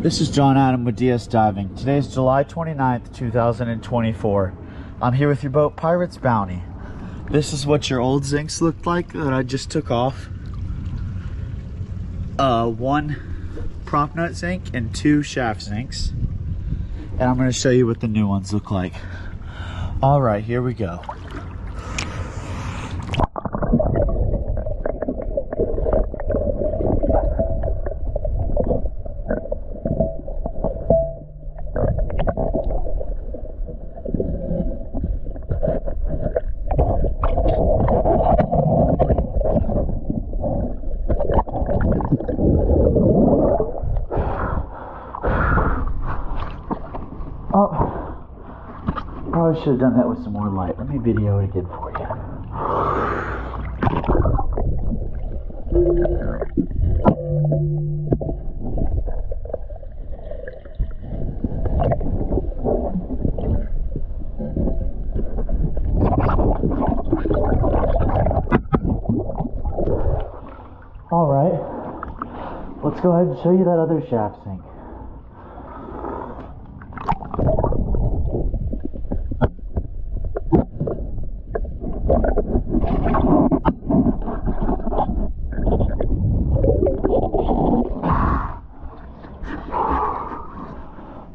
This is John Adam with DS Diving. Today is July 29th, 2024. I'm here with your boat, Pirate's Bounty. This is what your old zincs looked like that I just took off. One prop nut zinc and two shaft zincs. And I'm going to show you what the new ones look like. Alright, here we go. Oh, probably should have done that with some more light. Let me video it again for you. All right, let's go ahead and show you that other shaft sink.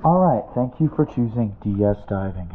Alright, thank you for choosing DS Diving.